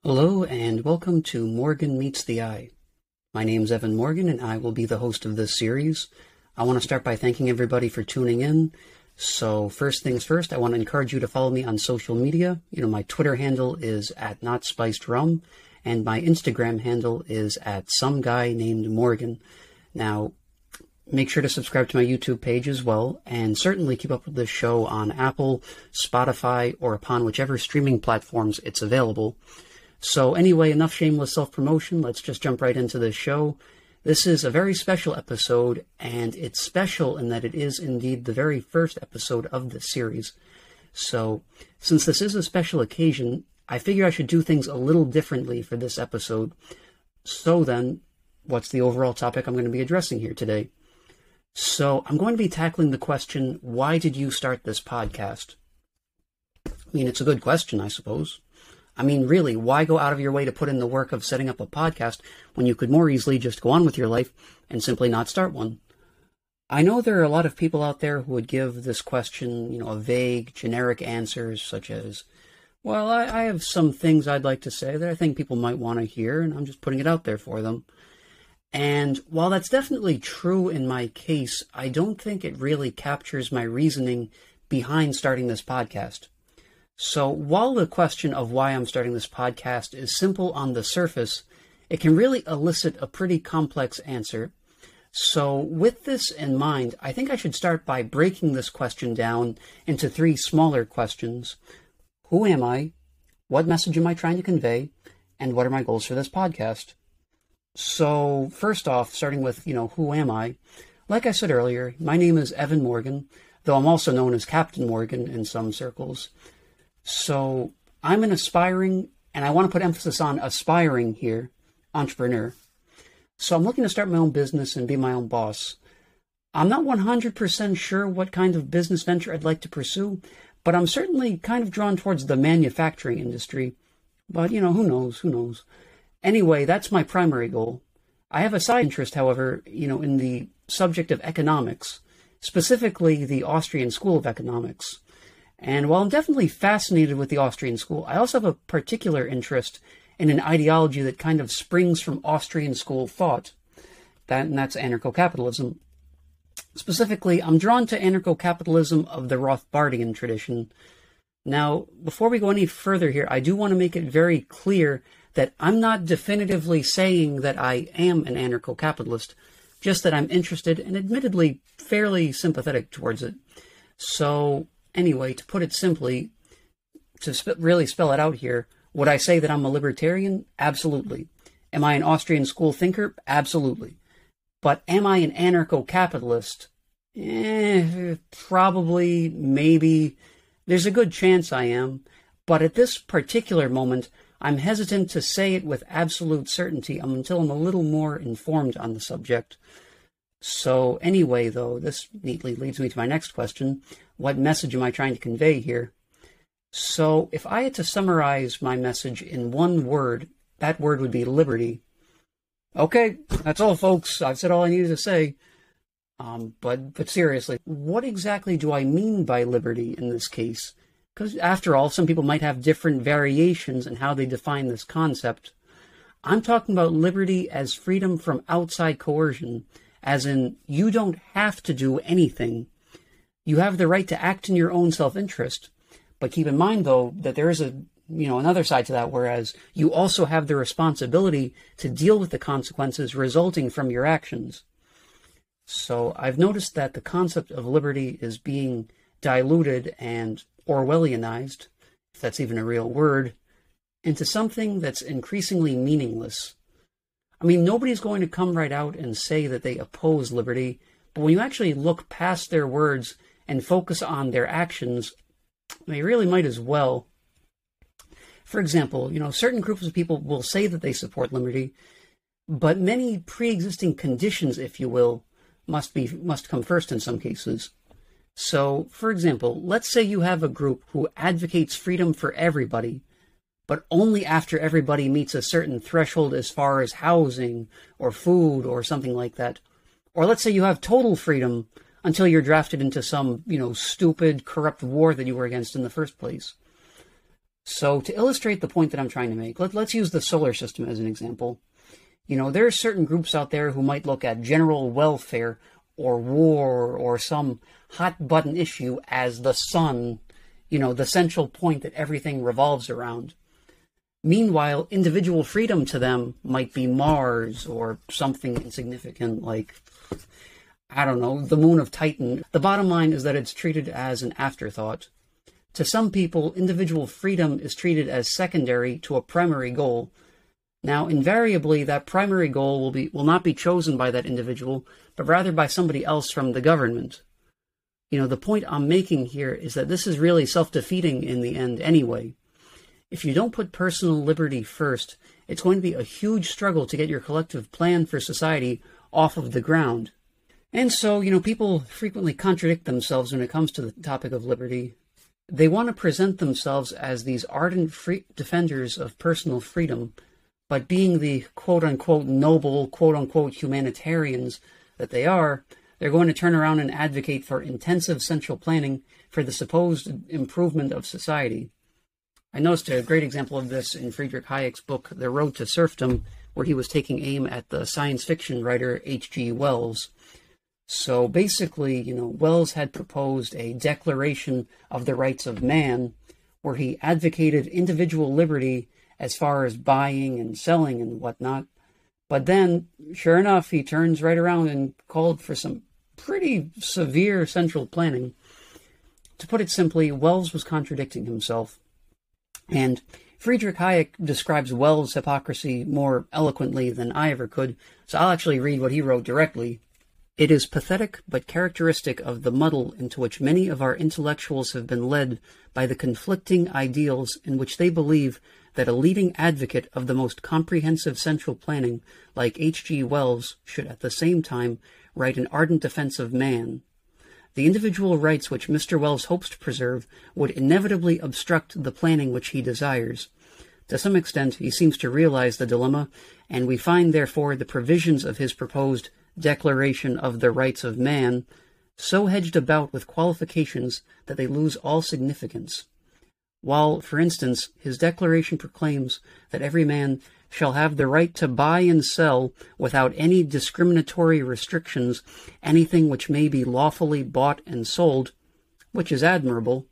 Hello and welcome to Morgan Meets the Eye. My name's Evan Morgan and I will be the host of this series. I want to start by thanking everybody for tuning in. So first things first, I want to encourage you to follow me on social media. My Twitter handle is @NotSpicedRum and my Instagram handle is @SomeGuyNamedMorgan. Now, make sure to subscribe to my YouTube page as well, and certainly keep up with this show on Apple, Spotify, or upon whichever streaming platforms it's available. So anyway, enough shameless self-promotion. Let's just jump right into this show. This is a very special episode, and it's special in that it is indeed the very first episode of this series. So, since this is a special occasion, I figure I should do things a little differently for this episode. So then, what's the overall topic I'm going to be addressing here today? So, I'm going to be tackling the question, why did you start this podcast? It's a good question, I suppose. Really, why go out of your way to put in the work of setting up a podcast when you could more easily just go on with your life and simply not start one? I know there are a lot of people out there who would give this question, a vague, generic answers such as, well, I have some things I'd like to say that I think people might want to hear, and I'm just putting it out there for them. And while that's definitely true in my case, I don't think it really captures my reasoning behind starting this podcast. So while the question of why I'm starting this podcast is simple on the surface, it can really elicit a pretty complex answer. So with this in mind, I think I should start by breaking this question down into three smaller questions. Who am I? What message am I trying to convey? And what are my goals for this podcast? So first off, starting with, who am I? Like I said earlier, my name is Evan Morgan, though I'm also known as Captain Morgan in some circles. So I'm an aspiring, and I want to put emphasis on aspiring here, entrepreneur. So I'm looking to start my own business and be my own boss. I'm not 100% sure what kind of business venture I'd like to pursue, but I'm certainly kind of drawn towards the manufacturing industry. But, who knows? Anyway, that's my primary goal. I have a side interest, however, in the subject of economics, specifically the Austrian School of Economics. And while I'm definitely fascinated with the Austrian school, I also have a particular interest in an ideology that kind of springs from Austrian school thought. That's anarcho-capitalism. Specifically, I'm drawn to anarcho-capitalism of the Rothbardian tradition. Now, before we go any further here, I do want to make it very clear that I'm not definitively saying that I am an anarcho-capitalist, just that I'm interested and admittedly fairly sympathetic towards it. So, anyway, to put it simply, to really spell it out here, would I say that I'm a libertarian? Absolutely. Am I an Austrian school thinker? Absolutely. But am I an anarcho-capitalist? Probably, maybe. There's a good chance I am. But at this particular moment, I'm hesitant to say it with absolute certainty until I'm a little more informed on the subject. So anyway, though, this neatly leads me to my next question. What message am I trying to convey here? So if I had to summarize my message in one word, that word would be liberty. Okay, that's all, folks. I've said all I needed to say. But seriously, what exactly do I mean by liberty in this case? Because after all, some people might have different variations in how they define this concept. I'm talking about liberty as freedom from outside coercion, as in, you don't have to do anything. You have the right to act in your own self-interest. But keep in mind, though, that there is another side to that, whereas you also have the responsibility to deal with the consequences resulting from your actions. So I've noticed that the concept of liberty is being diluted and Orwellianized, if that's even a real word, into something that's increasingly meaningless. Nobody's going to come right out and say that they oppose liberty, but when you actually look past their words and focus on their actions, they really might as well. For example, certain groups of people will say that they support liberty, but many pre-existing conditions, if you will, must come first in some cases. So, for example, let's say you have a group who advocates freedom for everybody, but only after everybody meets a certain threshold as far as housing or food or something like that. Or let's say you have total freedom until you're drafted into some, stupid, corrupt war that you were against in the first place. So to illustrate the point that I'm trying to make, let's use the solar system as an example. There are certain groups out there who might look at general welfare or war or some hot-button issue as the sun, the central point that everything revolves around. Meanwhile, individual freedom to them might be Mars or something insignificant like, I don't know, the moon of Titan. The bottom line is that it's treated as an afterthought. To some people, individual freedom is treated as secondary to a primary goal. Now, invariably, that primary goal will not be chosen by that individual, but rather by somebody else from the government. The point I'm making here is that this is really self-defeating in the end anyway. If you don't put personal liberty first, it's going to be a huge struggle to get your collective plan for society off of the ground. And so, people frequently contradict themselves when it comes to the topic of liberty. They want to present themselves as these ardent defenders of personal freedom, but being the quote-unquote noble, quote-unquote humanitarians that they are, they're going to turn around and advocate for intensive central planning for the supposed improvement of society. I noticed a great example of this in Friedrich Hayek's book, The Road to Serfdom, where he was taking aim at the science fiction writer H.G. Wells. So basically, Wells had proposed a declaration of the rights of man, where he advocated individual liberty as far as buying and selling and whatnot. But then, sure enough, he turns right around and called for some pretty severe central planning. To put it simply, Wells was contradicting himself. And Friedrich Hayek describes Wells' hypocrisy more eloquently than I ever could, so I'll actually read what he wrote directly. It is pathetic but characteristic of the muddle into which many of our intellectuals have been led by the conflicting ideals in which they believe that a leading advocate of the most comprehensive central planning, like H.G. Wells, should at the same time write an ardent defense of man. The individual rights which Mr. Wells hopes to preserve would inevitably obstruct the planning which he desires. To some extent, he seems to realize the dilemma, and we find, therefore, the provisions of his proposed Declaration of the Rights of Man so hedged about with qualifications that they lose all significance. While, for instance, his declaration proclaims that every man shall have the right to buy and sell without any discriminatory restrictions anything which may be lawfully bought and sold, which is admirable,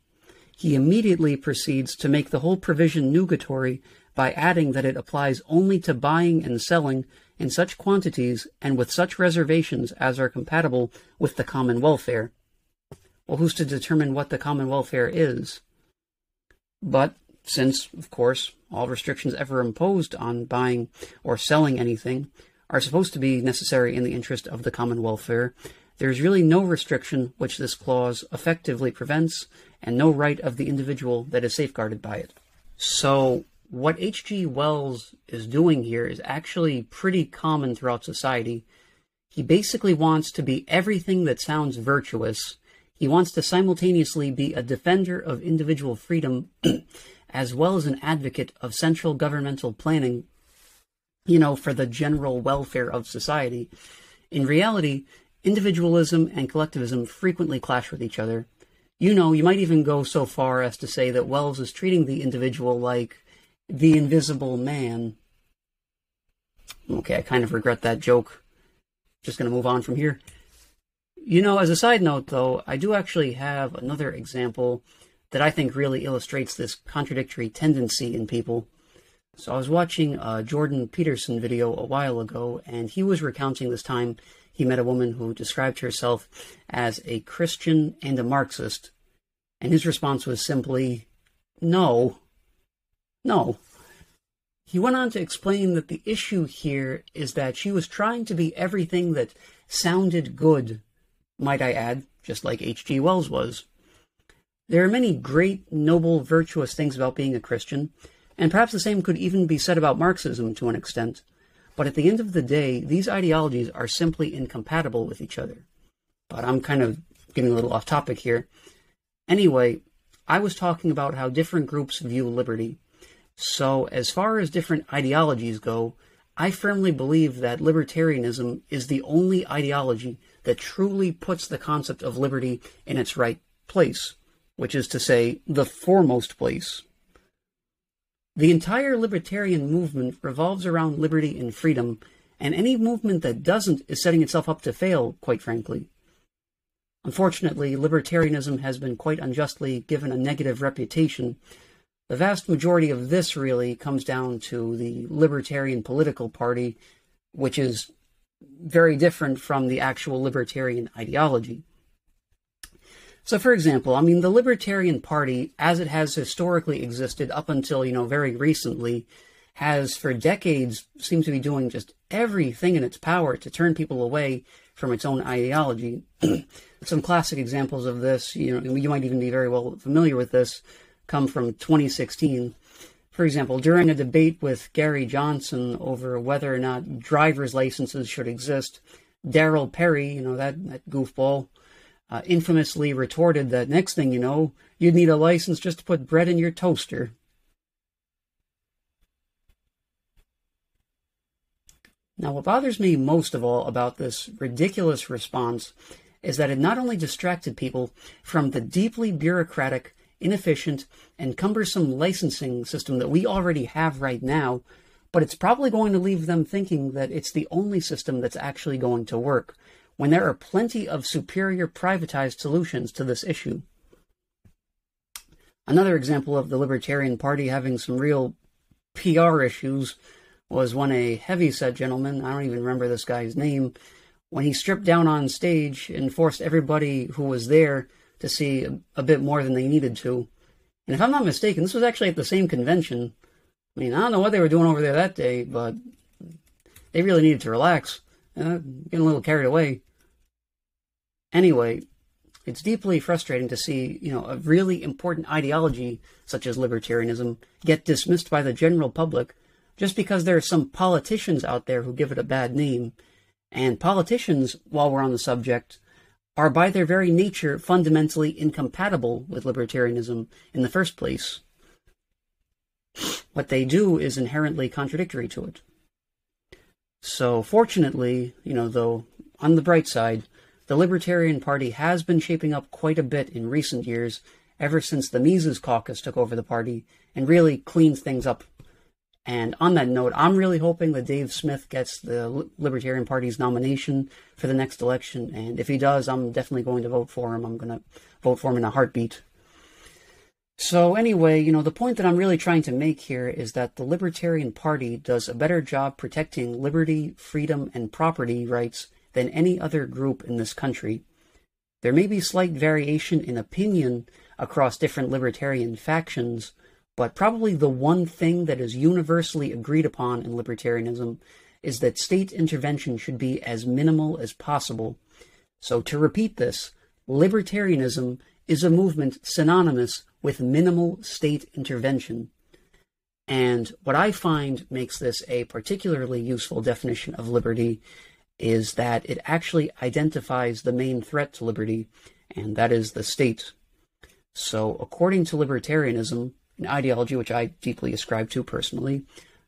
he immediately proceeds to make the whole provision nugatory by adding that it applies only to buying and selling in such quantities and with such reservations as are compatible with the common welfare. Well, who's to determine what the common welfare is? But since, of course, all restrictions ever imposed on buying or selling anything are supposed to be necessary in the interest of the common welfare, there is really no restriction which this clause effectively prevents, and no right of the individual that is safeguarded by it. So, what H.G. Wells is doing here is actually pretty common throughout society. He basically wants to be everything that sounds virtuous. He wants to simultaneously be a defender of individual freedom as well as an advocate of central governmental planning, for the general welfare of society. In reality, individualism and collectivism frequently clash with each other. You might even go so far as to say that Wells is treating the individual like the invisible man. Okay, I kind of regret that joke. Just going to move on from here. As a side note, though, I do actually have another example that I think really illustrates this contradictory tendency in people. So I was watching a Jordan Peterson video a while ago, and he was recounting this time he met a woman who described herself as a Christian and a Marxist, and his response was simply, no. He went on to explain that the issue here is that she was trying to be everything that sounded good, might I add, just like H.G. Wells was. There are many great, noble, virtuous things about being a Christian, and perhaps the same could even be said about Marxism to an extent. But at the end of the day, these ideologies are simply incompatible with each other. But I'm kind of getting a little off topic here. Anyway, I was talking about how different groups view liberty. So, as far as different ideologies go, I firmly believe that libertarianism is the only ideology that truly puts the concept of liberty in its right place, which is to say, the foremost place. The entire libertarian movement revolves around liberty and freedom, and any movement that doesn't is setting itself up to fail, quite frankly. Unfortunately, libertarianism has been quite unjustly given a negative reputation. The vast majority of this really comes down to the Libertarian Political Party, which is very different from the actual libertarian ideology. So, for example, the Libertarian Party, as it has historically existed up until, very recently, has for decades seemed to be doing just everything in its power to turn people away from its own ideology. Some classic examples of this, you might even be very well familiar with this, come from 2016. For example, during a debate with Gary Johnson over whether or not driver's licenses should exist, Darryl Perry, that goofball, infamously retorted that next thing you know, you'd need a license just to put bread in your toaster. Now, what bothers me most of all about this ridiculous response is that it not only distracted people from the deeply bureaucratic, inefficient, and cumbersome licensing system that we already have right now, but it's probably going to leave them thinking that it's the only system that's actually going to work, when there are plenty of superior privatized solutions to this issue. Another example of the Libertarian Party having some real PR issues was when a heavyset gentleman, I don't even remember this guy's name, when he stripped down on stage and forced everybody who was there to see a bit more than they needed to. And if I'm not mistaken, this was actually at the same convention. I don't know what they were doing over there that day, but they really needed to relax. Getting a little carried away. Anyway, it's deeply frustrating to see, a really important ideology such as libertarianism get dismissed by the general public just because there are some politicians out there who give it a bad name. And politicians, while we're on the subject, are by their very nature fundamentally incompatible with libertarianism in the first place. What they do is inherently contradictory to it. So fortunately, though, on the bright side, the Libertarian Party has been shaping up quite a bit in recent years, ever since the Mises Caucus took over the party and really cleaned things up. And on that note, I'm really hoping that Dave Smith gets the Libertarian Party's nomination for the next election, and if he does, I'm definitely going to vote for him. I'm going to vote for him in a heartbeat. So anyway, the point that I'm really trying to make here is that the Libertarian Party does a better job protecting liberty, freedom, and property rights than any other group in this country. There may be slight variation in opinion across different libertarian factions, but probably the one thing that is universally agreed upon in libertarianism is that state intervention should be as minimal as possible. So to repeat this, libertarianism is a movement synonymous with minimal state intervention. And what I find makes this a particularly useful definition of liberty is that it actually identifies the main threat to liberty, and that is the state. So according to libertarianism, an ideology which I deeply ascribe to personally,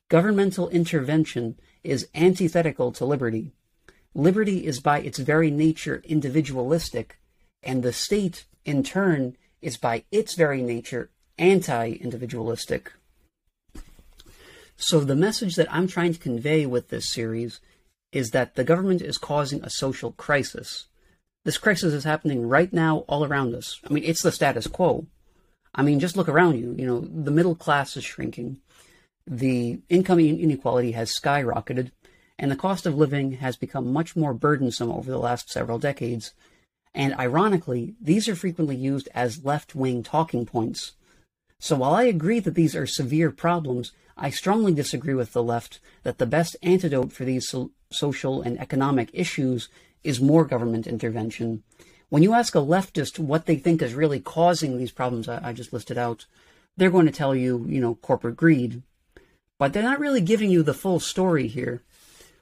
governmental intervention is antithetical to liberty. Liberty is by its very nature individualistic, and the state, in turn, is by its very nature anti-individualistic. So the message that I'm trying to convey with this series is that the government is causing a social crisis. This crisis is happening right now all around us. It's the status quo. Just look around you. The middle class is shrinking. The income inequality has skyrocketed, and the cost of living has become much more burdensome over the last several decades. And ironically, these are frequently used as left-wing talking points. So while I agree that these are severe problems, I strongly disagree with the left that the best antidote for these social and economic issues is more government intervention. When you ask a leftist what they think is really causing these problems I just listed out, they're going to tell you, corporate greed. But they're not really giving you the full story here.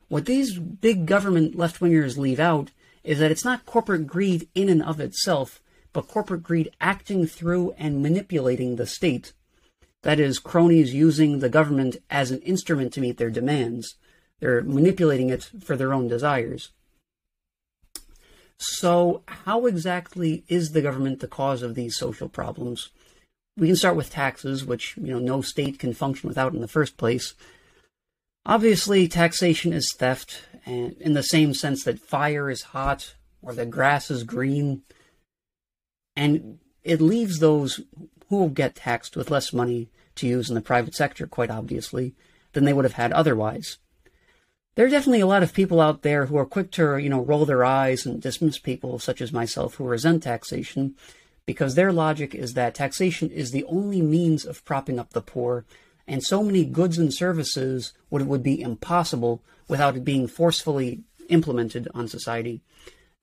What these big government left-wingers leave out is that it's not corporate greed in and of itself, but corporate greed acting through and manipulating the state. That is, cronies using the government as an instrument to meet their demands. They're manipulating it for their own desires. So how exactly is the government the cause of these social problems? we can start with taxes, which, no state can function without in the first place. Obviously, taxation is theft, and in the same sense that fire is hot or the grass is green. And it leaves those who will get taxed with less money to use in the private sector, quite obviously, than they would have had otherwise. There are definitely a lot of people out there who are quick to, roll their eyes and dismiss people such as myself who resent taxation, because their logic is that taxation is the only means of propping up the poor, and so many goods and services would be impossible without it being forcefully implemented on society.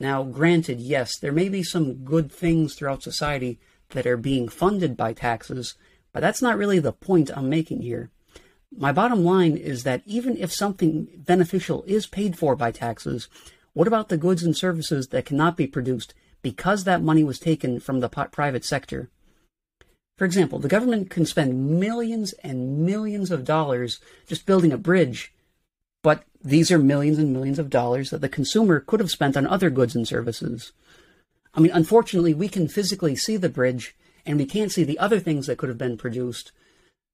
Now, granted, yes, there may be some good things throughout society that are being funded by taxes, but that's not really the point I'm making here. My bottom line is that even if something beneficial is paid for by taxes, what about the goods and services that cannot be produced because that money was taken from the private sector? For example, the government can spend millions and millions of dollars just building a bridge, but these are millions and millions of dollars that the consumer could have spent on other goods and services. I mean, unfortunately, we can physically see the bridge, and we can't see the other things that could have been produced,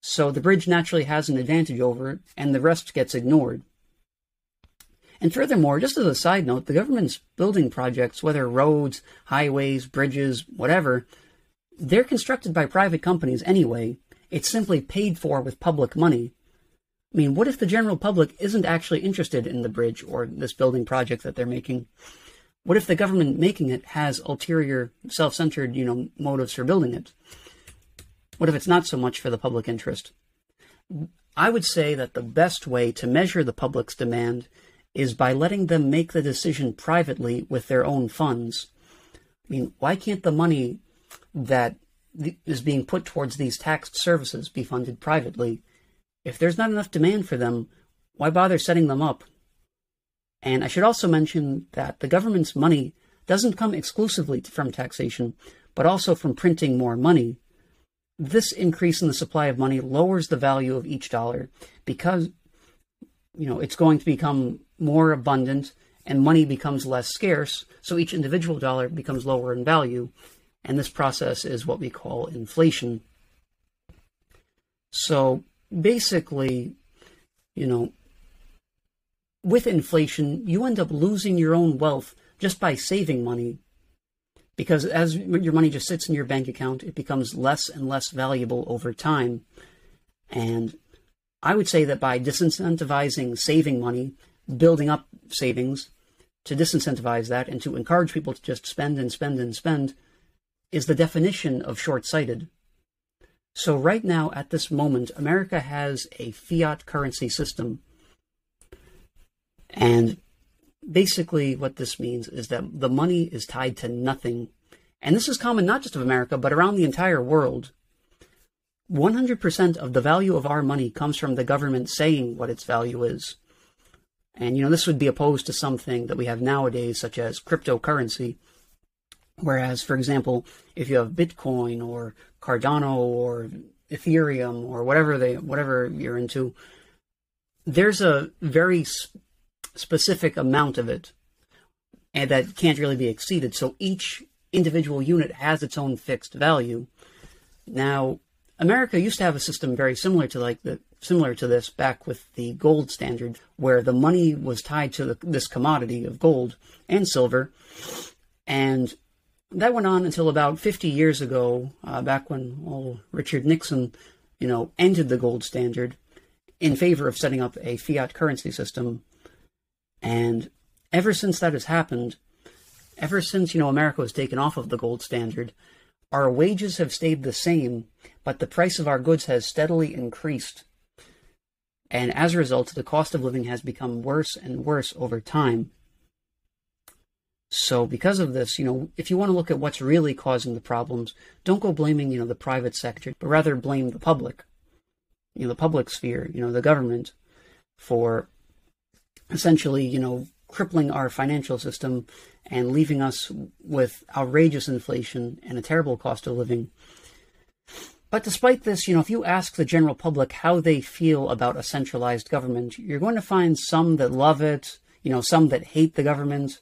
so the bridge naturally has an advantage over it, and the rest gets ignored. And furthermore, just as a side note, the government's building projects, whether roads, highways, bridges, whatever, they're constructed by private companies anyway. It's simply paid for with public money. I mean, what if the general public isn't actually interested in the bridge or this building project that they're making? What if the government making it has ulterior, self-centered, motives for building it? What if it's not so much for the public interest? I would say that the best way to measure the public's demand is by letting them make the decision privately with their own funds. I mean, why can't the money that is being put towards these taxed services be funded privately? If there's not enough demand for them, why bother setting them up? And I should also mention that the government's money doesn't come exclusively from taxation, but also from printing more money. This increase in the supply of money lowers the value of each dollar because, it's going to become more abundant and money becomes less scarce, so each individual dollar becomes lower in value. And this process is what we call inflation. So basically, with inflation, you end up losing your own wealth just by saving money. Because as your money just sits in your bank account, it becomes less and less valuable over time. And I would say that by disincentivizing saving money, building up savings, to disincentivize that and to encourage people to just spend and spend and spend, is the definition of short-sighted. So right now, at this moment, America has a fiat currency system. And basically what this means is that the money is tied to nothing. And this is common not just of America, but around the entire world. 100% of the value of our money comes from the government saying what its value is. And, this would be opposed to something that we have nowadays, such as cryptocurrency. Whereas, for example, if you have Bitcoin or Cardano or Ethereum or whatever you're into, there's a very specific amount of it, and that can't really be exceeded. So each individual unit has its own fixed value. Now, America used to have a system very similar to this back with the gold standard, where the money was tied to this commodity of gold and silver, and that went on until about 50 years ago, back when Richard Nixon, ended the gold standard in favor of setting up a fiat currency system. And ever since that has happened, ever since, America was taken off of the gold standard, our wages have stayed the same, but the price of our goods has steadily increased. And as a result, the cost of living has become worse and worse over time. So because of this, if you want to look at what's really causing the problems, don't go blaming, the private sector, but rather blame the public, the public sphere, the government, for essentially, crippling our financial system and leaving us with outrageous inflation and a terrible cost of living. But despite this, if you ask the general public how they feel about a centralized government, you're going to find some that love it, some that hate the government.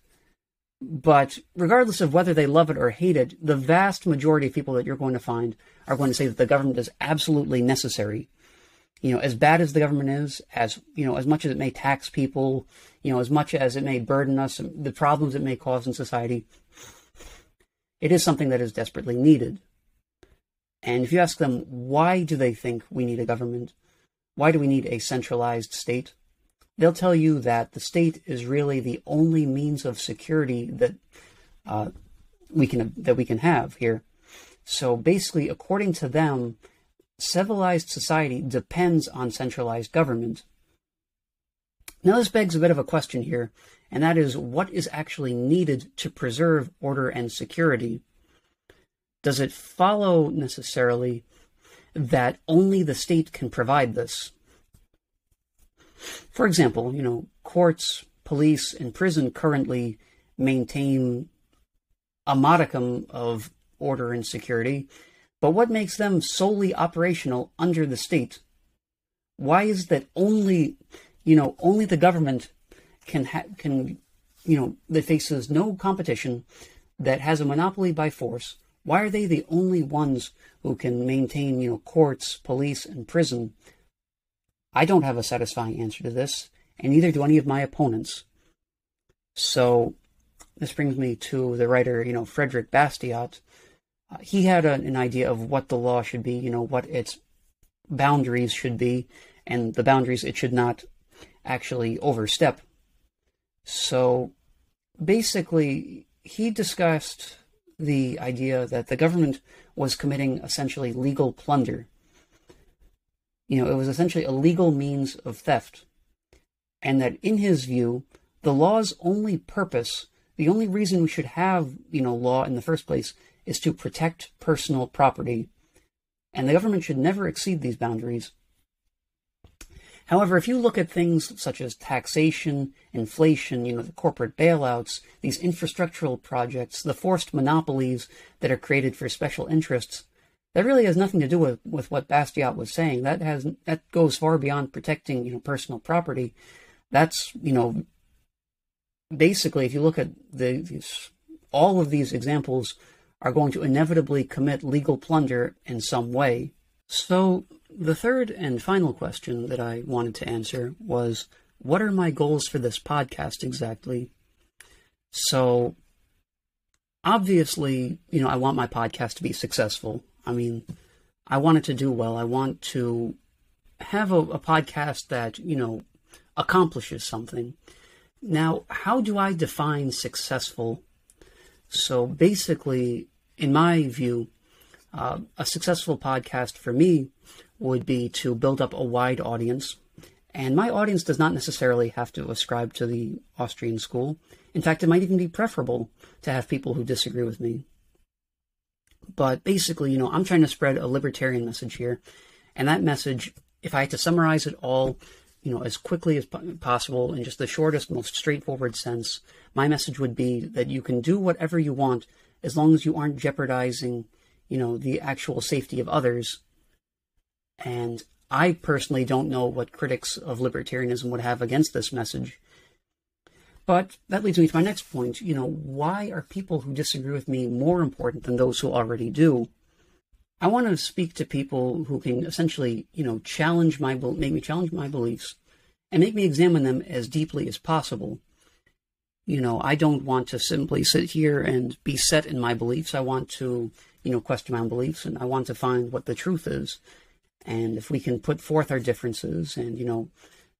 But regardless of whether they love it or hate it, the vast majority of people that you're going to find are going to say that the government is absolutely necessary. As bad as the government is, as much as it may tax people, as much as it may burden us, the problems it may cause in society, it is something that is desperately needed. And if you ask them, why do they think we need a government? Why do we need a centralized state? They'll tell you that the state is really the only means of security that we can have here. So basically, according to them, civilized society depends on centralized government. Now this begs a bit of a question here, and that is, what is actually needed to preserve order and security? Does it follow necessarily that only the state can provide this? For example, courts, police, and prison currently maintain a modicum of order and security, but what makes them solely operational under the state? Why is that only the government that faces no competition, that has a monopoly by force? Why are they the only ones who can maintain, courts, police, and prison? I don't have a satisfying answer to this, and neither do any of my opponents. So this brings me to the writer, Frederick Bastiat. He had an idea of what the law should be, what its boundaries should be, and the boundaries it should not actually overstep. So basically, he discussed the idea that the government was committing essentially legal plunder. It was essentially a legal means of theft. And that in his view, the law's only purpose, the only reason we should have, law in the first place, is to protect personal property. And the government should never exceed these boundaries. However, if you look at things such as taxation, inflation, the corporate bailouts, these infrastructural projects, the forced monopolies that are created for special interests, that really has nothing to do with what Bastiat was saying. That goes far beyond protecting, personal property. That's, basically, if you look at all of these examples are going to inevitably commit legal plunder in some way. So the third and final question that I wanted to answer was, what are my goals for this podcast exactly? So obviously, I want my podcast to be successful. I want it to do well. I want to have a podcast that, accomplishes something. Now, how do I define successful? So basically, in my view, a successful podcast for me would be to build up a wide audience. And my audience does not necessarily have to ascribe to the Austrian school. In fact, it might even be preferable to have people who disagree with me. But basically, I'm trying to spread a libertarian message here. And that message, if I had to summarize it all, as quickly as possible in just the shortest, most straightforward sense, my message would be that you can do whatever you want as long as you aren't jeopardizing, the actual safety of others. And I personally don't know what critics of libertarianism would have against this message. But that leads me to my next point. Why are people who disagree with me more important than those who already do? I want to speak to people who can essentially, make me challenge my beliefs and make me examine them as deeply as possible. I don't want to simply sit here and be set in my beliefs. I want to, question my own beliefs, and I want to find what the truth is. And if we can put forth our differences and,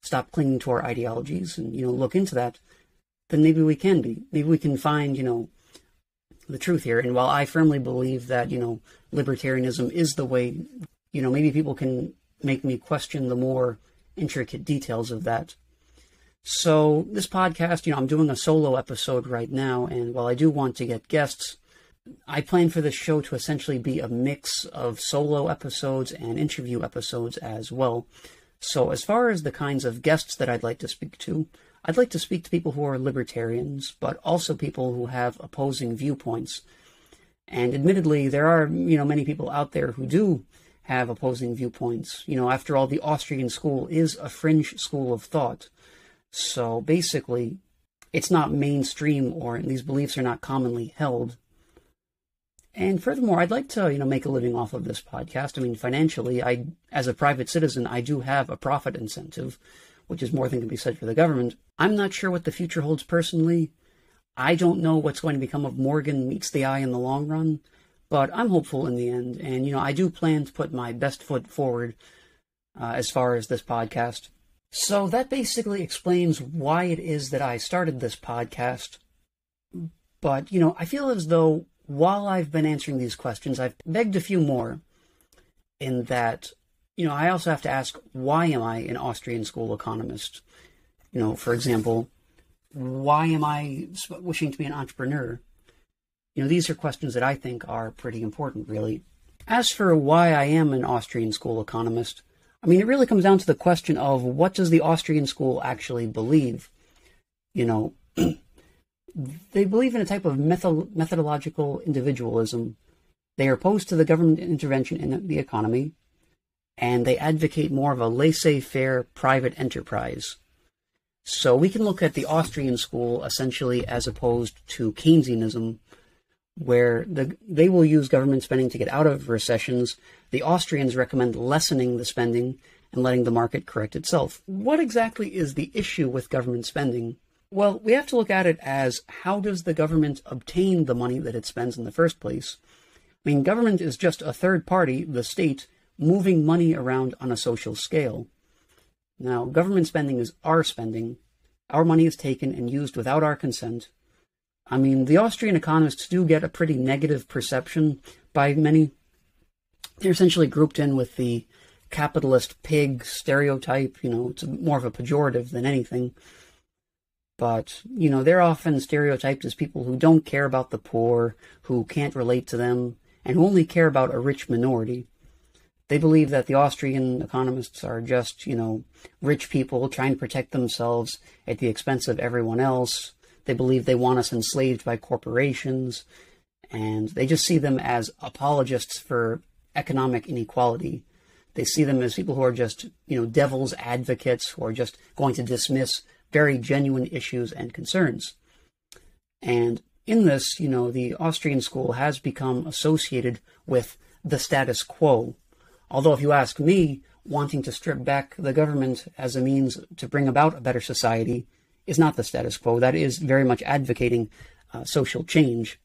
stop clinging to our ideologies and, look into that, then maybe we can find, the truth here. And while I firmly believe that, libertarianism is the way, maybe people can make me question the more intricate details of that. So this podcast, I'm doing a solo episode right now, and while I do want to get guests, I plan for this show to essentially be a mix of solo episodes and interview episodes as well. So as far as the kinds of guests that I'd like to speak to, I'd like to speak to people who are libertarians, but also people who have opposing viewpoints. And admittedly, there are, many people out there who do have opposing viewpoints. After all, the Austrian school is a fringe school of thought. So basically, it's not mainstream, or these beliefs are not commonly held. And furthermore, I'd like to, make a living off of this podcast. I mean, financially, as a private citizen, I do have a profit incentive, which is more than can be said for the government. I'm not sure what the future holds personally. I don't know what's going to become of Morgan Meets the Eye in the long run, but I'm hopeful in the end. And, I do plan to put my best foot forward as far as this podcast. So that basically explains why it is that I started this podcast. But, I feel as though while I've been answering these questions, I've begged a few more in that, I also have to ask, why am I an Austrian school economist? For example, why am I wishing to be an entrepreneur? These are questions that I think are pretty important, really. As for why I am an Austrian school economist, it really comes down to the question of what does the Austrian school actually believe? They believe in a type of methodological individualism. They are opposed to the government intervention in the economy, and they advocate more of a laissez-faire private enterprise. So we can look at the Austrian school essentially as opposed to Keynesianism, where they will use government spending to get out of recessions. The Austrians recommend lessening the spending and letting the market correct itself. What exactly is the issue with government spending? Well, we have to look at it as, how does the government obtain the money that it spends in the first place? Government is just a third party, the state, moving money around on a social scale. Now, government spending is our spending. Our money is taken and used without our consent. The Austrian economists do get a pretty negative perception by many. They're essentially grouped in with the capitalist pig stereotype. It's more of a pejorative than anything. But, they're often stereotyped as people who don't care about the poor, who can't relate to them, and who only care about a rich minority. They believe that the Austrian economists are just, rich people trying to protect themselves at the expense of everyone else. They believe they want us enslaved by corporations, and they just see them as apologists for economic inequality. They see them as people who are just, devil's advocates, who are just going to dismiss very genuine issues and concerns. And in this, the Austrian school has become associated with the status quo. Although if you ask me, wanting to strip back the government as a means to bring about a better society is not the status quo. That is very much advocating social change.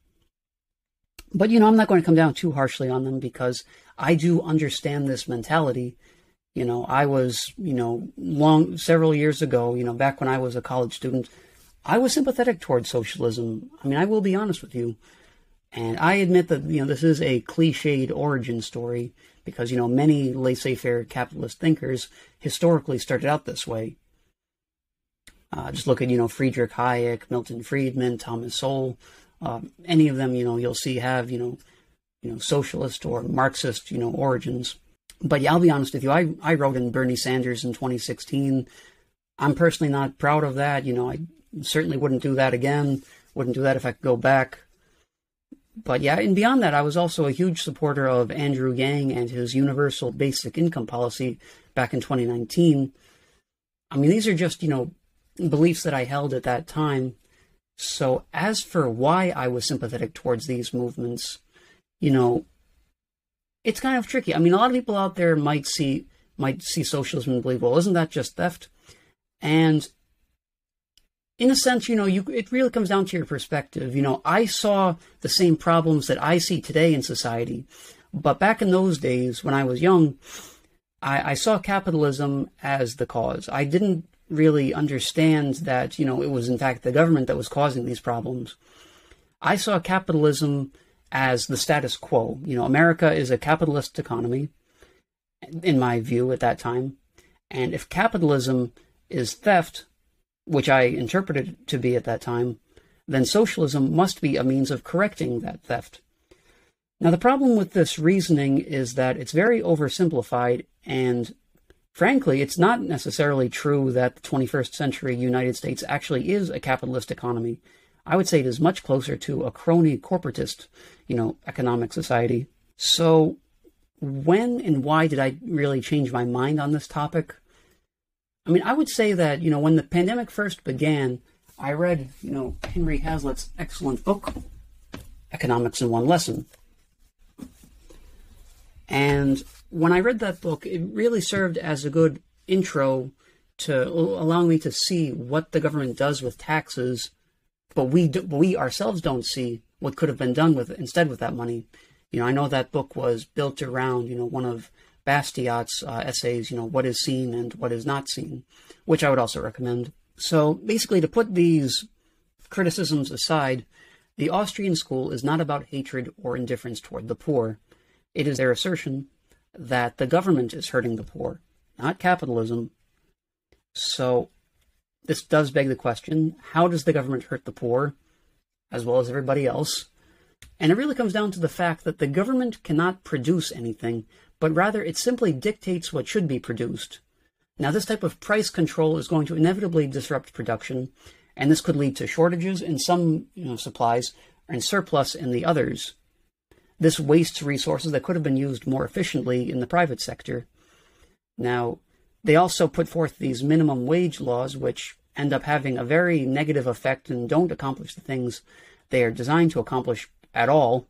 But, I'm not going to come down too harshly on them because I do understand this mentality. I was, several years ago, back when I was a college student, I was sympathetic towards socialism. I will be honest with you. And I admit that, this is a cliched origin story because, many laissez-faire capitalist thinkers historically started out this way. Just look at, Friedrich Hayek, Milton Friedman, Thomas Sowell. Any of them, you'll see have, socialist or Marxist, origins. But yeah, I'll be honest with you. I wrote in Bernie Sanders in 2016. I'm personally not proud of that. I certainly wouldn't do that again. Wouldn't do that if I could go back. But yeah, and beyond that, I was also a huge supporter of Andrew Yang and his universal basic income policy back in 2019. These are just, beliefs that I held at that time. So as for why I was sympathetic towards these movements, it's kind of tricky. A lot of people out there might see socialism and believe, well, isn't that just theft? And in a sense, it really comes down to your perspective. I saw the same problems that I see today in society. But back in those days, when I was young, I saw capitalism as the cause. I didn't really understand that, it was in fact the government that was causing these problems. I saw capitalism as the status quo. America is a capitalist economy, in my view at that time. And if capitalism is theft, which I interpreted it to be at that time, then socialism must be a means of correcting that theft. Now, the problem with this reasoning is that it's very oversimplified, and frankly, it's not necessarily true that the 21st century United States actually is a capitalist economy. I would say it is much closer to a crony corporatist, economic society. So when and why did I really change my mind on this topic? I would say that, when the pandemic first began, I read, Henry Hazlitt's excellent book, Economics in One Lesson. And when I read that book, it really served as a good intro to allow me to see what the government does with taxes, but we ourselves don't see what could have been done instead with that money. I know that book was built around, one of Bastiat's essays, what is seen and what is not seen, which I would also recommend. So basically, to put these criticisms aside, the Austrian school is not about hatred or indifference toward the poor. It is their assertion that the government is hurting the poor, not capitalism. So this does beg the question, how does the government hurt the poor, as well as everybody else? And it really comes down to the fact that the government cannot produce anything, but rather it simply dictates what should be produced. Now, this type of price control is going to inevitably disrupt production, and this could lead to shortages in some supplies and surplus in the others. This wastes resources that could have been used more efficiently in the private sector. Now, they also put forth these minimum wage laws, which end up having a very negative effect and don't accomplish the things they are designed to accomplish at all.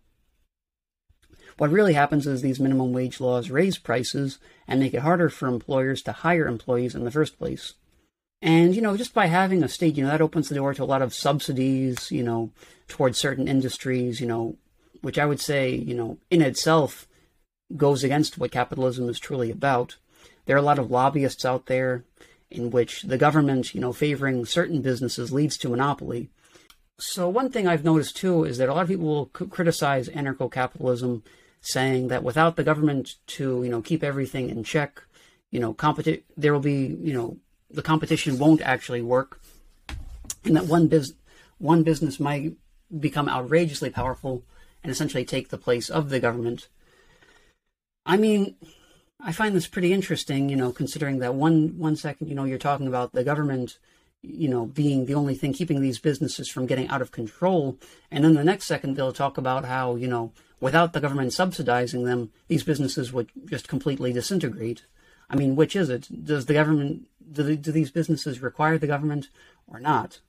What really happens is these minimum wage laws raise prices and make it harder for employers to hire employees in the first place. And, just by having a state, that opens the door to a lot of subsidies, towards certain industries, which I would say, in itself goes against what capitalism is truly about. There are a lot of lobbyists out there in which the government, favoring certain businesses leads to monopoly. So one thing I've noticed, too, is that a lot of people will criticize anarcho-capitalism, saying that without the government to, keep everything in check, there will be, the competition won't actually work, and that one business might become outrageously powerful and essentially take the place of the government. I mean, I find this pretty interesting, considering that one second, you're talking about the government, being the only thing keeping these businesses from getting out of control. And then the next second, they'll talk about how, without the government subsidizing them, these businesses would just completely disintegrate. I mean, which is it? Does the government, do these businesses require the government or not?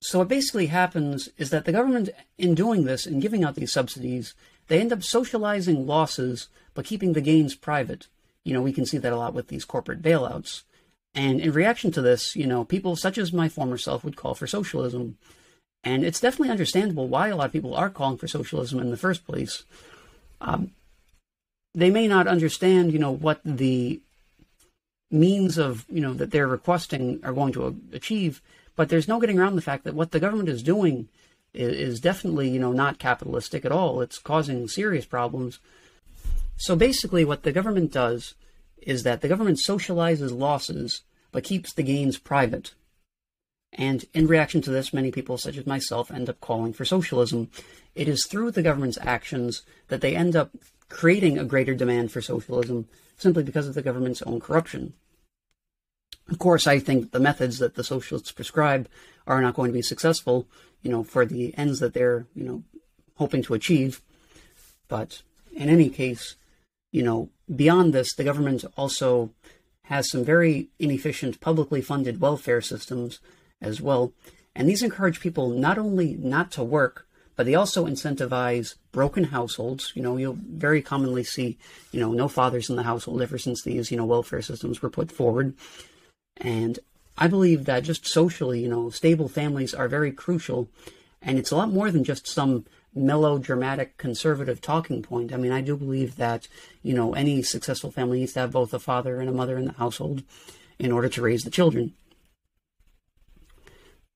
So what basically happens is that the government, in doing this, in giving out these subsidies, they end up socializing losses, but keeping the gains private. We can see that a lot with these corporate bailouts. And in reaction to this, people such as my former self would call for socialism. And it's definitely understandable why a lot of people are calling for socialism in the first place. They may not understand, what the means of, that they're requesting are going to achieve, but there's no getting around the fact that what the government is doing is definitely, not capitalistic at all. It's causing serious problems. So basically what the government does is that the government socializes losses, but keeps the gains private. And in reaction to this, many people, such as myself, end up calling for socialism. It is through the government's actions that they end up creating a greater demand for socialism, simply because of the government's own corruption. Of course, I think the methods that the socialists prescribe are not going to be successful, for the ends that they're, hoping to achieve. But in any case, beyond this, the government also has some very inefficient publicly funded welfare systems as well. And these encourage people not only not to work, but they also incentivize broken households. You'll very commonly see, no fathers in the household ever since these, welfare systems were put forward. And I believe that just socially, stable families are very crucial. And it's a lot more than just some melodramatic conservative talking point. I mean, I do believe that, any successful family needs to have both a father and a mother in the household in order to raise the children.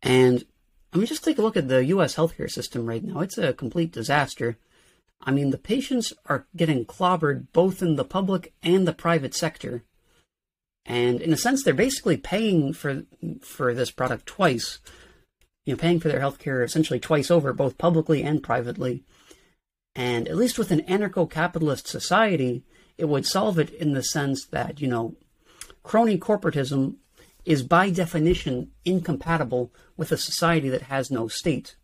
And I mean, just take a look at the U.S. healthcare system right now. It's a complete disaster. I mean, the patients are getting clobbered both in the public and the private sector. And in a sense, they're basically paying for this product twice. Paying for their healthcare essentially twice over, both publicly and privately. And at least with an anarcho-capitalist society, it would solve it in the sense that, crony corporatism is by definition incompatible with a society that has no state.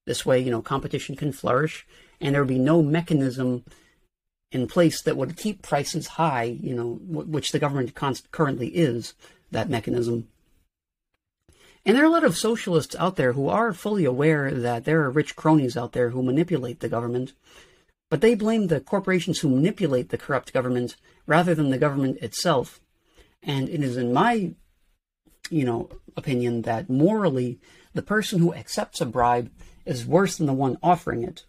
This way, competition can flourish, and there would be no mechanism in place that would keep prices high, which the government currently is, that mechanism. And there are a lot of socialists out there who are fully aware that there are rich cronies out there who manipulate the government. But they blame the corporations who manipulate the corrupt government rather than the government itself. And it is in my, opinion that morally, the person who accepts a bribe is worse than the one offering it.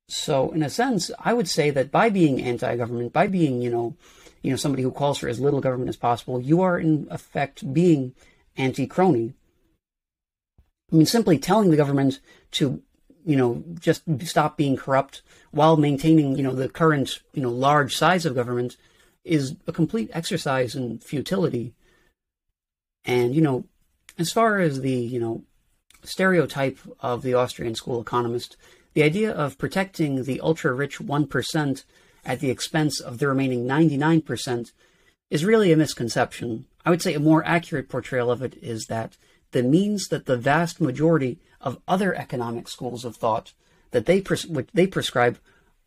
So, in a sense, I would say that by being anti-government, by being, somebody who calls for as little government as possible, you are in effect being anti-crony. I mean, simply telling the government to, just stop being corrupt while maintaining, the current, large size of government is a complete exercise in futility. And, as far as the, stereotype of the Austrian school economist, the idea of protecting the ultra-rich 1% at the expense of the remaining 99% is really a misconception. I would say a more accurate portrayal of it is that the means that the vast majority of other economic schools of thought that they prescribe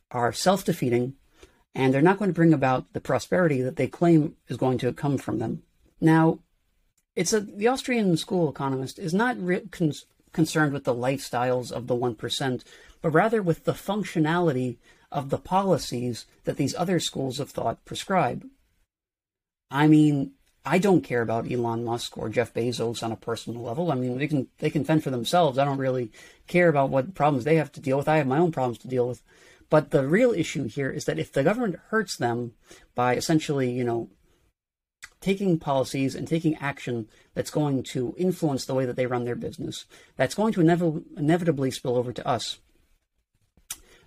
are self-defeating, and they're not going to bring about the prosperity that they claim is going to come from them. Now, the Austrian school economist is not concerned with the lifestyles of the 1%, but rather with the functionality of the policies that these other schools of thought prescribe. I mean, I don't care about Elon Musk or Jeff Bezos on a personal level. I mean, they can fend for themselves. I don't really care about what problems they have to deal with. I have my own problems to deal with. But the real issue here is that if the government hurts them by essentially, taking policies and taking action that's going to influence the way that they run their business, that's going to inevitably spill over to us.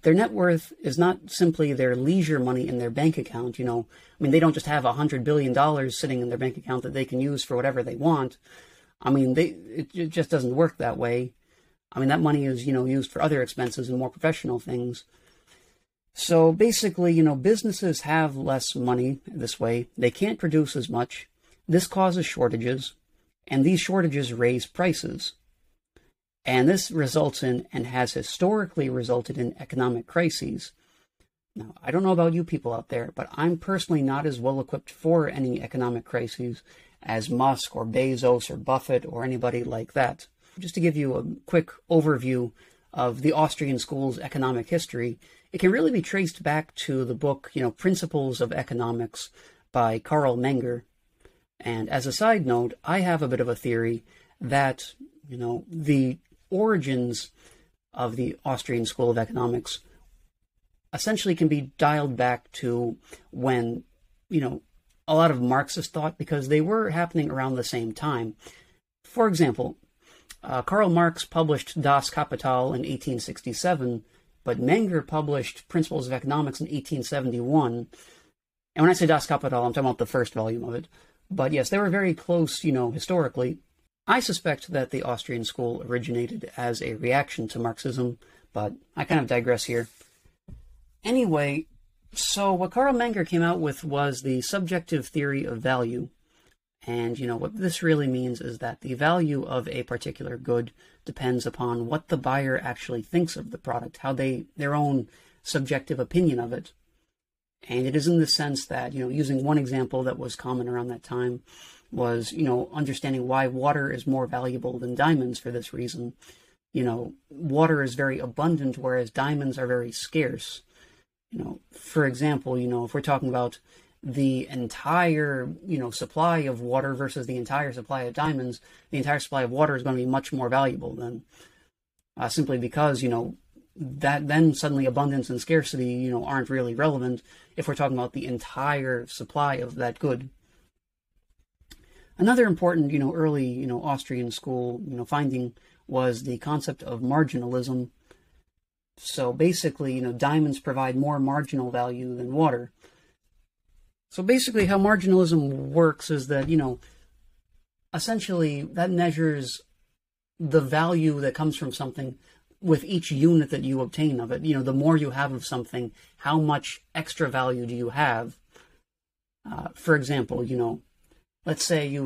Their net worth is not simply their leisure money in their bank account. They don't just have $100 billion sitting in their bank account that they can use for whatever they want. It just doesn't work that way. That money is, used for other expenses and more professional things. So basically, businesses have less money this way. They can't produce as much. This causes shortages, and these shortages raise prices. And this results in, and has historically resulted in, economic crises. Now, I don't know about you people out there, but I'm personally not as well equipped for any economic crises as Musk or Bezos or Buffett or anybody like that. Just to give you a quick overview of the Austrian school's economic history, it can really be traced back to the book, Principles of Economics by Karl Menger. And as a side note, I have a bit of a theory that, the origins of the Austrian School of Economics essentially can be dialed back to when, a lot of Marxist thought, because they were happening around the same time. For example, Karl Marx published Das Kapital in 1867, but Menger published Principles of Economics in 1871. And when I say Das Kapital, I'm talking about the first volume of it. But yes, they were very close, historically. I suspect that the Austrian school originated as a reaction to Marxism, but I kind of digress here. Anyway, so what Karl Menger came out with was the subjective theory of value. And, what this really means is that the value of a particular good depends upon what the buyer actually thinks of the product, their own subjective opinion of it. And it is in the sense that, using one example that was common around that time was, understanding why water is more valuable than diamonds for this reason. Water is very abundant, whereas diamonds are very scarce. For example, if we're talking about the entire, supply of water versus the entire supply of diamonds, the entire supply of water is going to be much more valuable than simply because, that then suddenly abundance and scarcity, aren't really relevant if we're talking about the entire supply of that good. Another important, early, Austrian school, finding was the concept of marginalism. So basically, diamonds provide more marginal value than water. So basically how marginalism works is that, essentially that measures the value that comes from something with each unit that you obtain of it. The more you have of something, how much extra value do you have? For example, let's say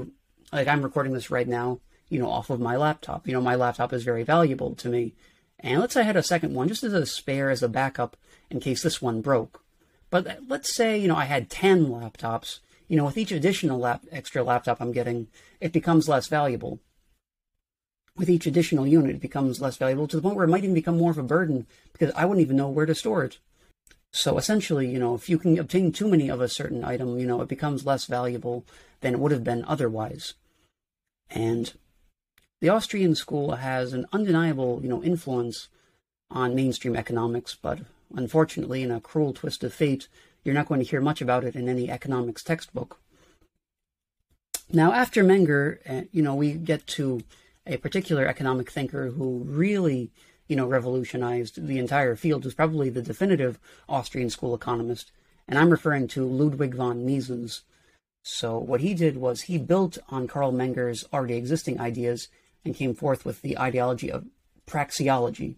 I'm recording this right now, off of my laptop. My laptop is very valuable to me. And let's say I had a second one just as a spare, as a backup in case this one broke. But let's say, I had 10 laptops, with each additional extra laptop I'm getting, it becomes less valuable. with each additional unit, it becomes less valuable to the point where it might even become more of a burden because I wouldn't even know where to store it. So essentially, if you can obtain too many of a certain item, it becomes less valuable than it would have been otherwise. And the Austrian school has an undeniable, influence on mainstream economics, but unfortunately, in a cruel twist of fate, you're not going to hear much about it in any economics textbook. Now, after Menger, we get to a particular economic thinker who really, revolutionized the entire field, who's probably the definitive Austrian school economist, and I'm referring to Ludwig von Mises. So what he did was he built on Karl Menger's already existing ideas and came forth with the ideology of praxeology.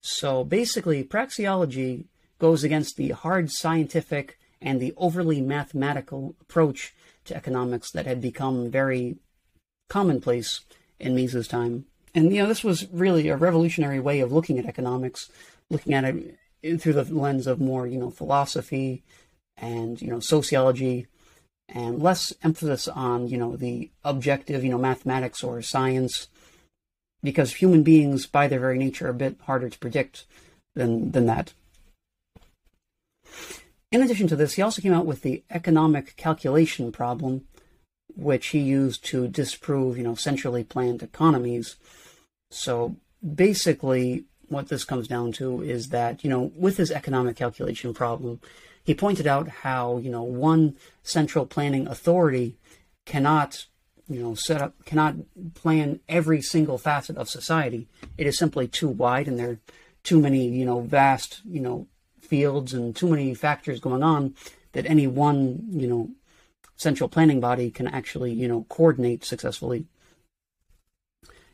So basically, praxeology goes against the hard scientific and the overly mathematical approach to economics that had become very commonplace in Mises' time. And, this was really a revolutionary way of looking at economics, looking at it through the lens of more, philosophy and, sociology, and less emphasis on, the objective, mathematics or science, because human beings, by their very nature, are a bit harder to predict than that. In addition to this, he also came out with the economic calculation problem, which he used to disprove, centrally planned economies. So basically, what this comes down to is that, with his economic calculation problem, he pointed out how, one central planning authority cannot, cannot plan every single facet of society. It is simply too wide, and there are too many, vast, fields and too many factors going on that any one, central planning body can actually, coordinate successfully.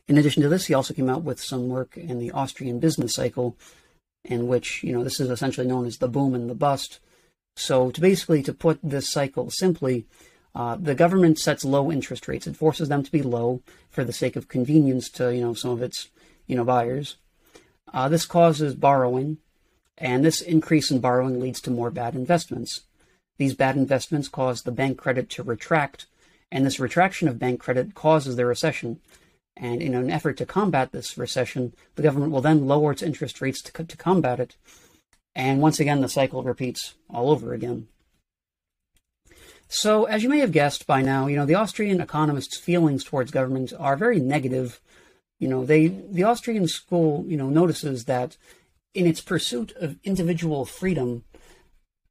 In addition to this, he also came out with some work in the Austrian business cycle, in which, this is essentially known as the boom and the bust. So to put this cycle simply, the government sets low interest rates. It forces them to be low for the sake of convenience to, some of its, buyers. This causes borrowing, and this increase in borrowing leads to more bad investments. These bad investments cause the bank credit to retract, and this retraction of bank credit causes the recession. And in an effort to combat this recession, the government will then lower its interest rates to combat it. And once again, the cycle repeats all over again. So, as you may have guessed by now, the Austrian economists' feelings towards government are very negative. The Austrian school, notices that in its pursuit of individual freedom,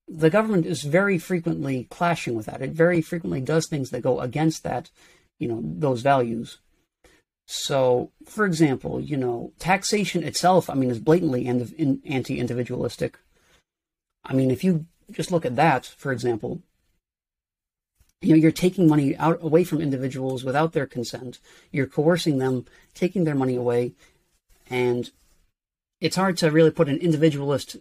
the government is very frequently clashing with that. It very frequently does things that go against that, those values. So, for example, taxation itself, is blatantly anti-individualistic. If you just look at that, for example, you're taking money away from individuals without their consent. You're coercing them, taking their money away, and it's hard to really put an individualist,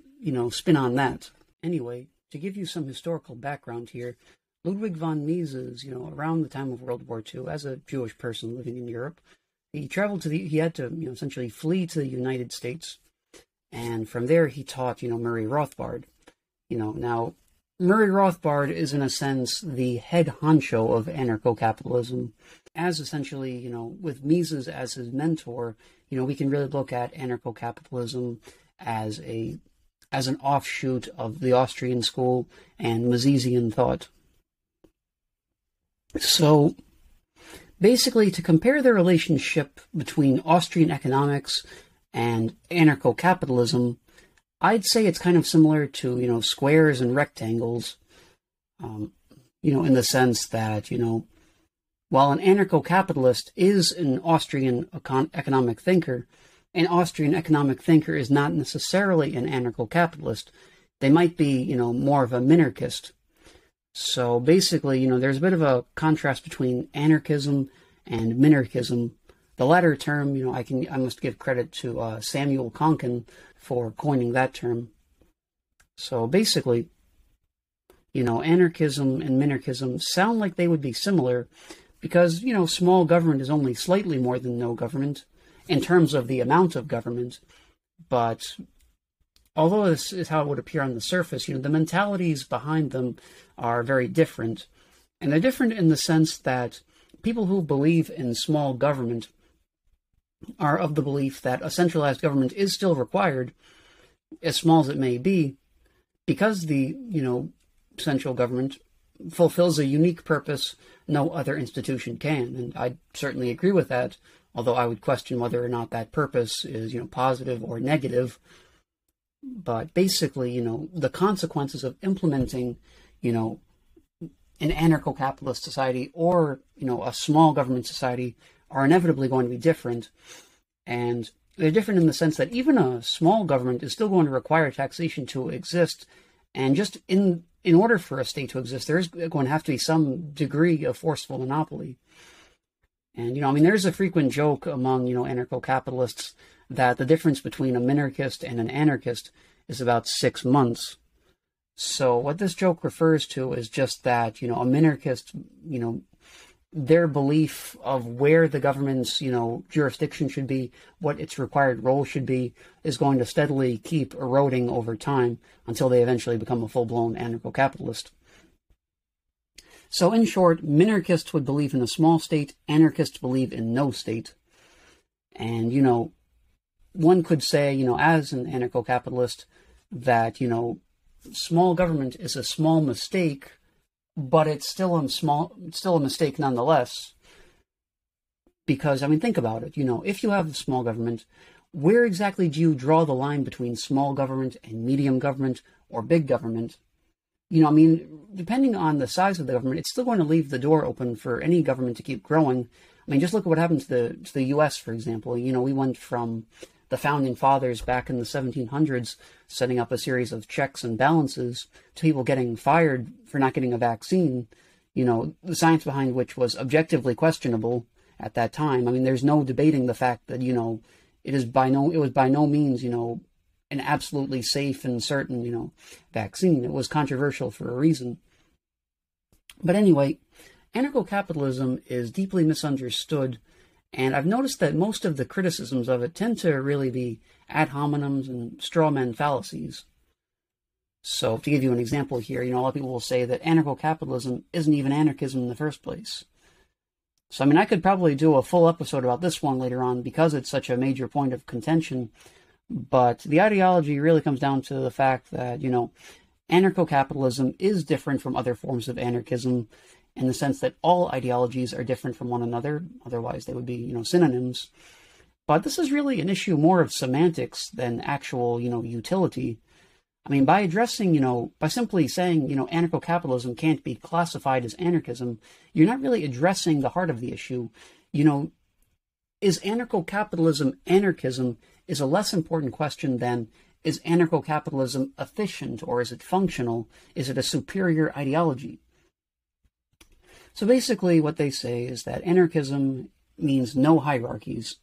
spin on that. Anyway, to give you some historical background here, Ludwig von Mises, around the time of World War II, as a Jewish person living in Europe, he had to, essentially flee to the United States. And from there, he taught, Murray Rothbard. Now, Murray Rothbard is, in a sense, the head honcho of anarcho-capitalism. As essentially, with Mises as his mentor, we can really look at anarcho-capitalism as an offshoot of the Austrian school and Misesian thought. So, basically, to compare the relationship between Austrian economics and anarcho-capitalism, I'd say it's kind of similar to, squares and rectangles, in the sense that, while an anarcho-capitalist is an Austrian economic thinker, an Austrian economic thinker is not necessarily an anarcho-capitalist. They might be, more of a minarchist. So basically, there's a bit of a contrast between anarchism and minarchism. The latter term, I must give credit to Samuel Konkin for coining that term. So basically, anarchism and minarchism sound like they would be similar because, small government is only slightly more than no government in terms of the amount of government. But although this is how it would appear on the surface, the mentalities behind them are very different. And they're different in the sense that people who believe in small government are of the belief that a centralized government is still required, as small as it may be, because the, central government fulfills a unique purpose no other institution can. And I certainly agree with that, although I would question whether or not that purpose is, positive or negative. But basically, the consequences of implementing, an anarcho-capitalist society or, a small government society are inevitably going to be different. And they're different in the sense that even a small government is still going to require taxation to exist. And just in order for a state to exist, there is going to have to be some degree of forceful monopoly. And, there's a frequent joke among, anarcho-capitalists that the difference between a minarchist and an anarchist is about 6 months. So what this joke refers to is just that, a minarchist, their belief of where the government's, jurisdiction should be, what its required role should be, is going to steadily keep eroding over time until they eventually become a full-blown anarcho-capitalist. So in short, minarchists would believe in a small state, anarchists believe in no state. And, one could say, as an anarcho-capitalist, that, small government is a small mistake, but it's still a mistake nonetheless. Because, think about it. If you have a small government, where exactly do you draw the line between small government and medium government or big government? Depending on the size of the government, it's still going to leave the door open for any government to keep growing. Just look at what happened to the U.S., for example. We went from the founding fathers back in the 1700s setting up a series of checks and balances to people getting fired for not getting a vaccine, the science behind which was objectively questionable at that time. There's no debating the fact that, it was by no means, an absolutely safe and certain, vaccine. It was controversial for a reason. But anyway, anarcho-capitalism is deeply misunderstood, and I've noticed that most of the criticisms of it tend to really be ad hominems and straw man fallacies. So to give you an example here, a lot of people will say that anarcho-capitalism isn't even anarchism in the first place. So, I could probably do a full episode about this one later on because it's such a major point of contention. But the ideology really comes down to the fact that, anarcho-capitalism is different from other forms of anarchism in the sense that all ideologies are different from one another. Otherwise, they would be, synonyms. But this is really an issue more of semantics than actual, utility. By addressing, by simply saying, anarcho-capitalism can't be classified as anarchism, you're not really addressing the heart of the issue. Is anarcho-capitalism anarchism is a less important question than, is anarcho-capitalism efficient or is it functional? Is it a superior ideology? So basically what they say is that anarchism means no hierarchies,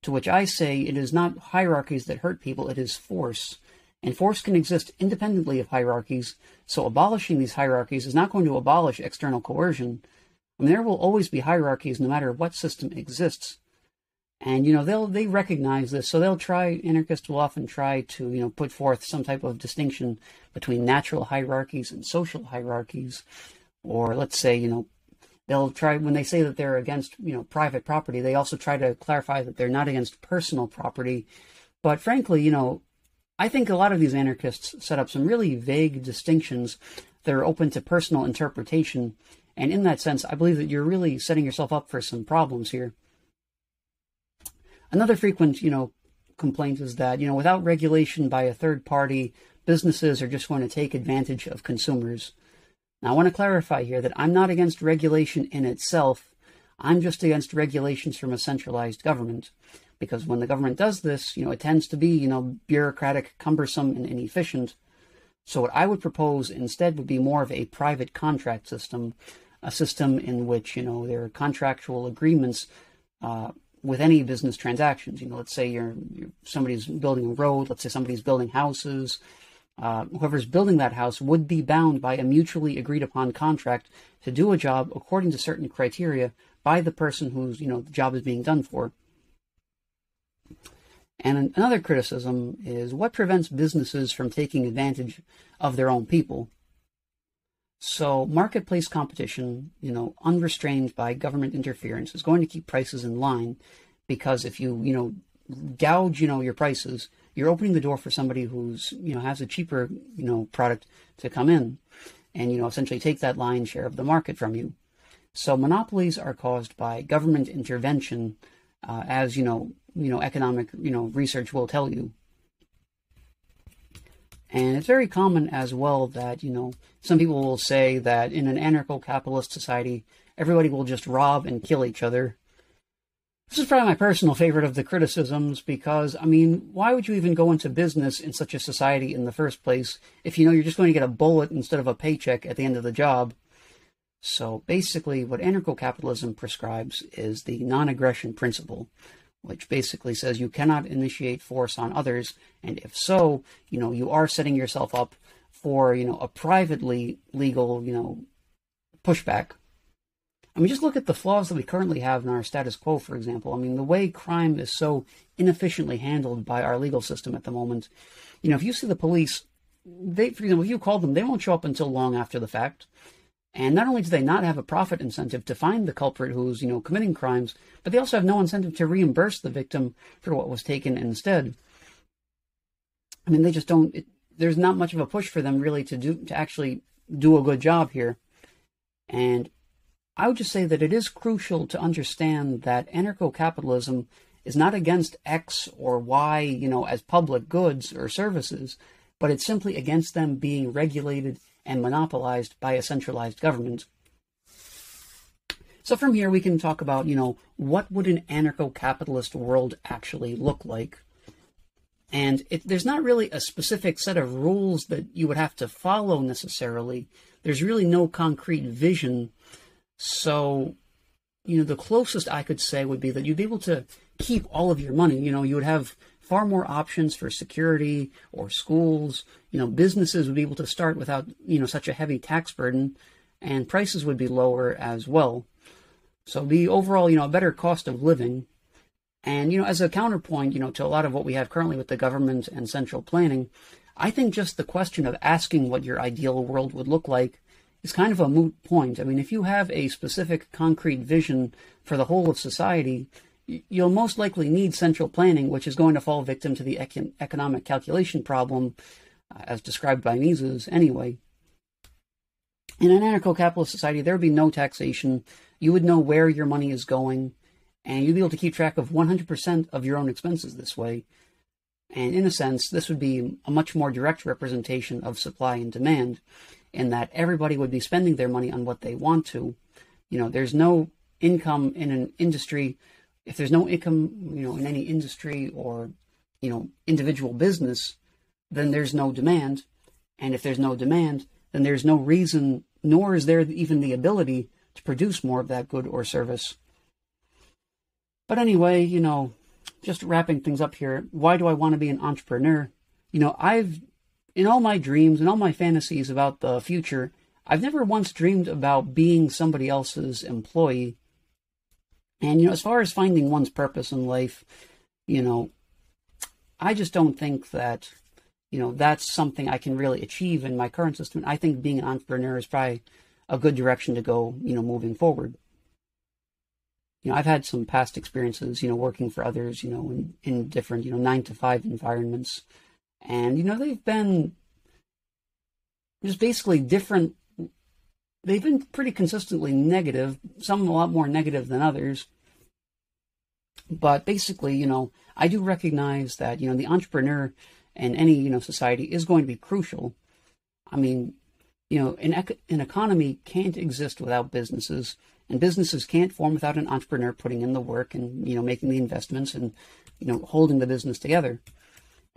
to which I say it is not hierarchies that hurt people, it is force. And force can exist independently of hierarchies, so abolishing these hierarchies is not going to abolish external coercion. There will always be hierarchies no matter what system exists. And, they recognize this, so anarchists will often try to, put forth some type of distinction between natural hierarchies and social hierarchies. Or let's say, they'll try, when they say that they're against, private property, they also try to clarify that they're not against personal property. But frankly, I think a lot of these anarchists set up some really vague distinctions that are open to personal interpretation. And in that sense, I believe that you're really setting yourself up for some problems here. Another frequent, complaint is that, without regulation by a third party, businesses are just going to take advantage of consumers. Now, I want to clarify here that I'm not against regulation in itself. I'm just against regulations from a centralized government. Because when the government does this, it tends to be, bureaucratic, cumbersome, and inefficient. So what I would propose instead would be more of a private contract system, a system in which, there are contractual agreements with any business transactions. Let's say somebody's building a road, let's say somebody's building houses. Whoever's building that house would be bound by a mutually agreed upon contract to do a job according to certain criteria by the person whose, the job is being done for. And another criticism is what prevents businesses from taking advantage of their own people. So marketplace competition, unrestrained by government interference, is going to keep prices in line because if you, gouge, your prices, you're opening the door for somebody who's, has a cheaper, product to come in and, essentially take that lion's share of the market from you. So monopolies are caused by government intervention, as, economic, research will tell you. And it's very common as well that, some people will say that in an anarcho-capitalist society, everybody will just rob and kill each other. This is probably my personal favorite of the criticisms because, why would you even go into business in such a society in the first place if you're just going to get a bullet instead of a paycheck at the end of the job? So basically what anarcho-capitalism prescribes is the non-aggression principle, which basically says you cannot initiate force on others, and if so, you are setting yourself up for, a privately legal, pushback. Just look at the flaws that we currently have in our status quo, for example. The way crime is so inefficiently handled by our legal system at the moment. If you see the police, for example, if you call them, they won't show up until long after the fact. And not only do they not have a profit incentive to find the culprit who's, committing crimes, but they also have no incentive to reimburse the victim for what was taken instead. They just don't, there's not much of a push for them really to actually do a good job here. And I would just say that it is crucial to understand that anarcho-capitalism is not against X or Y, as public goods or services, but it's simply against them being regulated and monopolized by a centralized government. So from here we can talk about, what would an anarcho-capitalist world actually look like? And there's not really a specific set of rules that you would have to follow necessarily. There's really no concrete vision. So, the closest I could say would be that you'd be able to keep all of your money. You would have far more options for security or schools. Businesses would be able to start without, such a heavy tax burden, and prices would be lower as well. So the overall, a better cost of living. And, as a counterpoint, to a lot of what we have currently with the government and central planning, I think just the question of asking what your ideal world would look like is kind of a moot point. If you have a specific concrete vision for the whole of society, you'll most likely need central planning, which is going to fall victim to the economic calculation problem, as described by Mises anyway. In an anarcho-capitalist society, there would be no taxation. You would know where your money is going, and you'd be able to keep track of 100% of your own expenses this way. And in a sense, this would be a much more direct representation of supply and demand, in that everybody would be spending their money on what they want to. There's no income in an industry. If there's no income, in any industry or, individual business, then there's no demand. And if there's no demand, then there's no reason, nor is there even the ability to produce more of that good or service. But anyway, just wrapping things up here, why do I want to be an entrepreneur? In all my dreams and all my fantasies about the future, I've never once dreamed about being somebody else's employee. And, as far as finding one's purpose in life, I just don't think that, that's something I can really achieve in my current system. I think being an entrepreneur is probably a good direction to go, moving forward. I've had some past experiences, working for others, in different, 9-to-5 environments. And, they've been just basically different. They've been pretty consistently negative, some a lot more negative than others. But basically, I do recognize that, the entrepreneur in any, society is going to be crucial. An economy can't exist without businesses, and businesses can't form without an entrepreneur putting in the work and, making the investments and, holding the business together.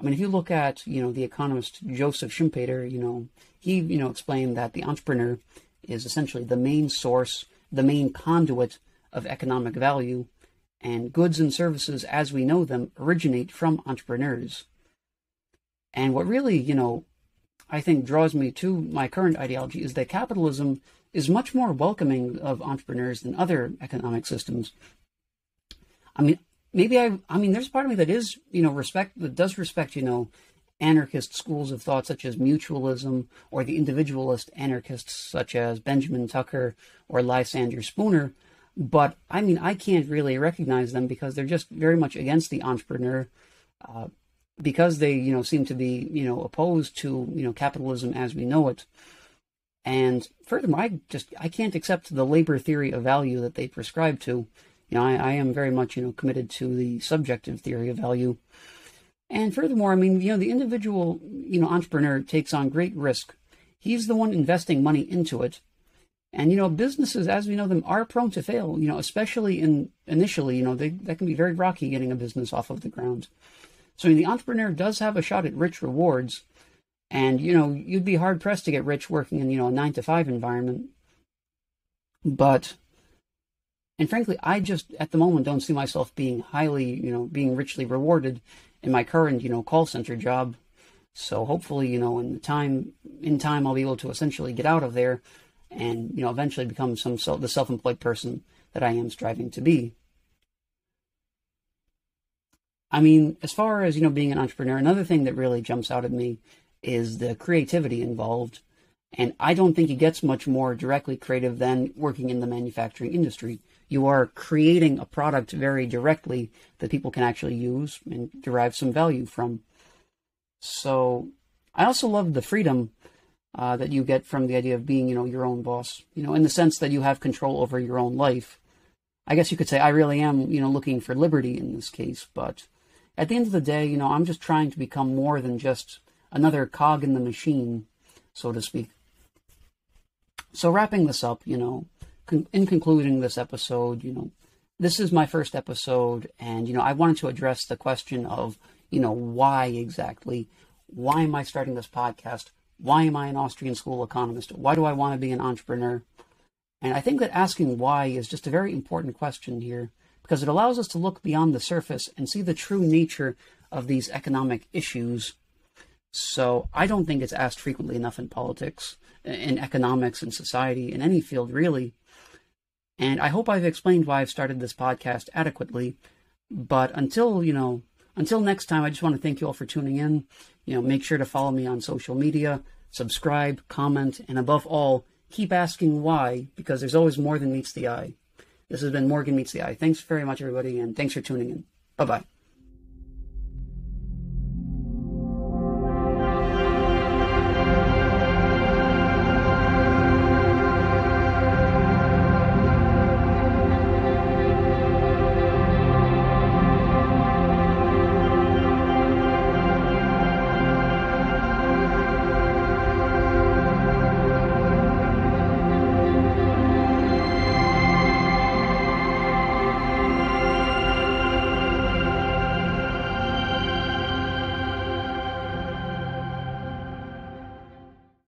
If you look at, the economist Joseph Schumpeter, he, explained that the entrepreneur is essentially the main source, the main conduit of economic value, and goods and services as we know them originate from entrepreneurs. And what really, I think draws me to my current ideology is that capitalism is much more welcoming of entrepreneurs than other economic systems. There's part of me that is, that does respect, anarchist schools of thought such as mutualism, or the individualist anarchists such as Benjamin Tucker or Lysander Spooner. But I mean, I can't really recognize them because they're just very much against the entrepreneur, because they, seem to be, opposed to, capitalism as we know it. And furthermore, I can't accept the labor theory of value that they prescribe to. I am very much, committed to the subjective theory of value. And furthermore, I mean, the individual, entrepreneur takes on great risk. He's the one investing money into it. And, businesses, as we know them, are prone to fail, especially initially, that can be very rocky getting a business off of the ground. So the entrepreneur does have a shot at rich rewards. And, you'd be hard pressed to get rich working in, a 9-to-5 environment. And frankly, I just, at the moment, don't see myself being highly, being richly rewarded in my current, call center job. So hopefully, in time, I'll be able to essentially get out of there and, eventually become the self-employed person that I am striving to be. I mean, as far as, being an entrepreneur, another thing that really jumps out at me is the creativity involved. And I don't think it gets much more directly creative than working in the manufacturing industry. You are creating a product very directly that people can actually use and derive some value from. So I also love the freedom that you get from the idea of being, your own boss, in the sense that you have control over your own life. I guess you could say I really am, looking for liberty in this case. But at the end of the day, I'm just trying to become more than just another cog in the machine, so to speak. So wrapping this up, in concluding this episode, this is my first episode, and, I wanted to address the question of, why exactly? Why am I starting this podcast? Why am I an Austrian school economist? Why do I want to be an entrepreneur? And I think that asking why is just a very important question here, because it allows us to look beyond the surface and see the true nature of these economic issues. So I don't think it's asked frequently enough in politics, in economics, in society, in any field, really. And I hope I've explained why I've started this podcast adequately. But until next time, I just want to thank you all for tuning in. Make sure to follow me on social media, subscribe, comment, and above all, keep asking why, because there's always more than meets the eye. This has been Morgan Meets the Eye. Thanks very much, everybody, and thanks for tuning in. Bye-bye.